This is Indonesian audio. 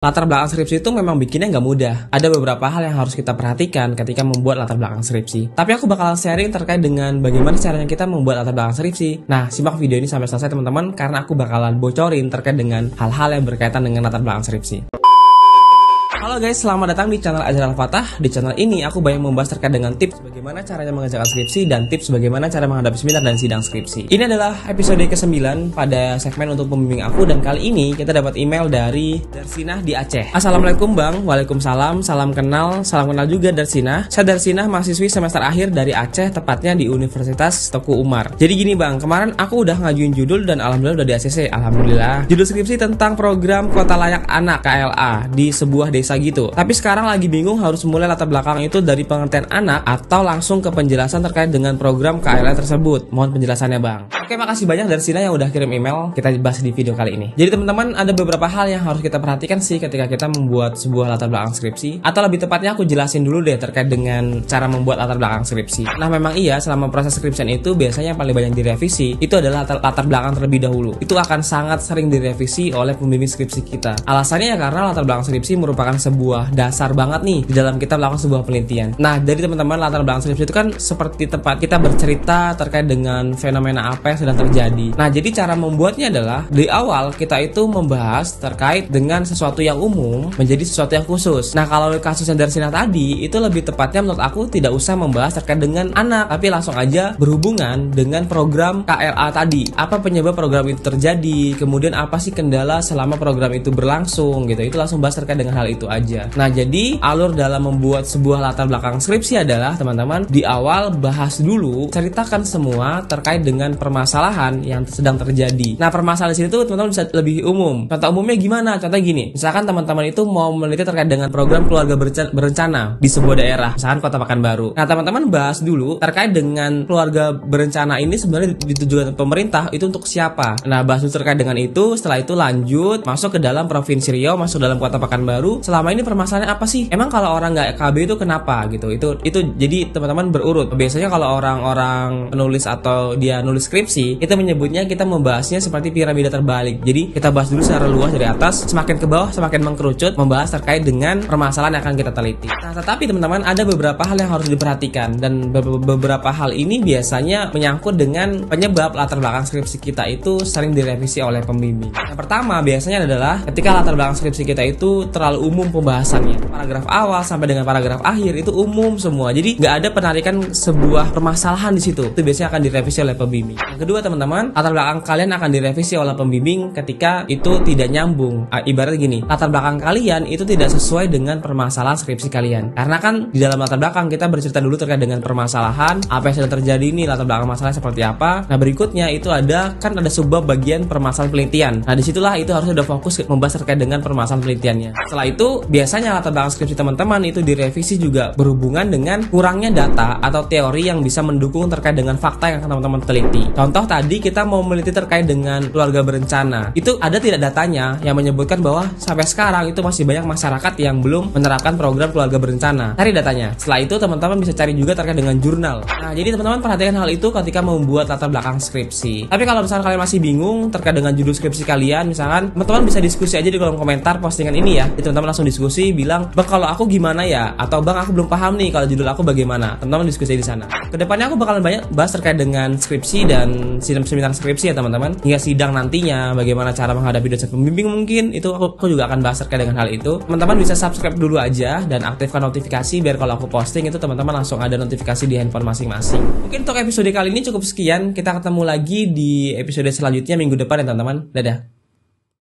Latar belakang skripsi itu memang bikinnya nggak mudah. Ada beberapa hal yang harus kita perhatikan ketika membuat latar belakang skripsi. Tapi aku bakalan sharing terkait dengan bagaimana caranya kita membuat latar belakang skripsi. Nah, simak video ini sampai selesai teman-teman, karena aku bakalan bocorin terkait dengan hal-hal yang berkaitan dengan latar belakang skripsi. Halo guys, selamat datang di channel Ajar Al-Fatah. Di channel ini aku banyak membahas terkait dengan tips bagaimana caranya mengerjakan skripsi dan tips bagaimana cara menghadapi seminar dan sidang skripsi. Ini adalah episode ke-9 pada segmen untuk pembimbing aku, dan kali ini kita dapat email dari Darsinah di Aceh. Assalamualaikum Bang. Waalaikumsalam. Salam kenal juga Darsinah. Saya Darsinah, mahasiswi semester akhir dari Aceh, tepatnya di Universitas Teguh Umar. Jadi gini Bang, kemarin aku udah ngajuin judul dan alhamdulillah udah di ACC. Alhamdulillah. Judul skripsi tentang program Kota Layak Anak KLA di sebuah desa gitu. Tapi sekarang lagi bingung harus mulai latar belakang itu dari pengertian anak atau langsung ke penjelasan terkait dengan program KLA tersebut. Mohon penjelasannya Bang. Oke, makasih banyak dari Sina yang udah kirim email. Kita bahas di video kali ini. Jadi teman-teman, ada beberapa hal yang harus kita perhatikan sih ketika kita membuat sebuah latar belakang skripsi. Atau lebih tepatnya aku jelasin dulu deh terkait dengan cara membuat latar belakang skripsi. Nah, memang iya, selama proses skripsian itu biasanya yang paling banyak direvisi itu adalah latar belakang terlebih dahulu. Itu akan sangat sering direvisi oleh pembimbing skripsi kita. Alasannya ya karena latar belakang skripsi merupakan sebuah dasar banget nih di dalam kita melakukan sebuah penelitian. Nah, dari teman-teman, latar belakang skripsi itu kan seperti tempat kita bercerita terkait dengan fenomena apa yang sedang terjadi. Nah, jadi cara membuatnya adalah di awal kita itu membahas terkait dengan sesuatu yang umum menjadi sesuatu yang khusus. Nah, kalau kasus yang dari Sina tadi itu lebih tepatnya menurut aku tidak usah membahas terkait dengan anak, tapi langsung aja berhubungan dengan program KLA tadi. Apa penyebab program itu terjadi? Kemudian apa sih kendala selama program itu berlangsung gitu. Itu langsung bahas terkait dengan hal itu aja. Nah, jadi alur dalam membuat sebuah latar belakang skripsi adalah teman-teman di awal bahas dulu, ceritakan semua terkait dengan permasalahan yang sedang terjadi. Nah, permasalahan di sini tuh teman-teman bisa lebih umum. Contoh umumnya gimana? Contoh gini, misalkan teman-teman itu mau meneliti terkait dengan program keluarga berencana di sebuah daerah, misalkan Kota Pekanbaru. Nah, teman-teman bahas dulu terkait dengan keluarga berencana ini sebenarnya ditujukan pemerintah itu untuk siapa. Nah, bahas dulu terkait dengan itu. Setelah itu lanjut masuk ke dalam Provinsi Riau, masuk dalam Kota Pekanbaru. Selama ini permasalahannya apa sih? Emang kalau orang nggak KB itu kenapa gitu? Itu jadi teman-teman berurut. Biasanya kalau orang-orang penulis atau dia nulis skripsi, itu menyebutnya kita membahasnya seperti piramida terbalik. Jadi kita bahas dulu secara luas dari atas, semakin ke bawah semakin mengkerucut, membahas terkait dengan permasalahan yang akan kita teliti. Nah, tetapi teman-teman, ada beberapa hal yang harus diperhatikan, dan beberapa hal ini biasanya menyangkut dengan penyebab latar belakang skripsi kita itu sering direvisi oleh pembimbing. Yang pertama biasanya adalah ketika latar belakang skripsi kita itu terlalu umum pembahasannya. Paragraf awal sampai dengan paragraf akhir itu umum semua. Jadi nggak ada penarikan sebuah permasalahan di situ. Itu biasanya akan direvisi oleh pembimbing. Yang kedua teman-teman, latar belakang kalian akan direvisi oleh pembimbing ketika itu tidak nyambung. Ibarat gini, latar belakang kalian itu tidak sesuai dengan permasalahan skripsi kalian. Karena kan di dalam latar belakang kita bercerita dulu terkait dengan permasalahan, apa yang sedang terjadi nih, latar belakang masalah seperti apa. Nah, berikutnya itu ada sebuah bagian permasalahan penelitian. Nah, disitulah itu harus sudah fokus membahas terkait dengan permasalahan penelitiannya. Setelah itu biasanya latar belakang skripsi teman-teman itu direvisi juga berhubungan dengan kurangnya data atau teori yang bisa mendukung terkait dengan fakta yang akan teman-teman teliti. Contoh tadi kita mau meneliti terkait dengan keluarga berencana. Itu ada tidak datanya yang menyebutkan bahwa sampai sekarang itu masih banyak masyarakat yang belum menerapkan program keluarga berencana. Cari datanya. Setelah itu teman-teman bisa cari juga terkait dengan jurnal. Nah, jadi teman-teman perhatikan hal itu ketika membuat latar belakang skripsi. Tapi kalau misalkan kalian masih bingung terkait dengan judul skripsi kalian, misalkan teman-teman bisa diskusi aja di kolom komentar postingan ini ya. Jadi teman-teman langsung diskusi, bilang, "Bang, kalau aku gimana ya?" Atau, "Bang, aku belum paham nih kalau judul aku bagaimana." Teman-teman diskusi di sana. Kedepannya aku bakalan banyak bahas terkait dengan skripsi dan seminar skripsi ya teman-teman. Hingga sidang nantinya, bagaimana cara menghadapi dosen pembimbing mungkin, itu aku juga akan bahas terkait dengan hal itu. Teman-teman bisa subscribe dulu aja dan aktifkan notifikasi biar kalau aku posting itu teman-teman langsung ada notifikasi di handphone masing-masing. Mungkin untuk episode kali ini cukup sekian. Kita ketemu lagi di episode selanjutnya minggu depan ya teman-teman. Dadah.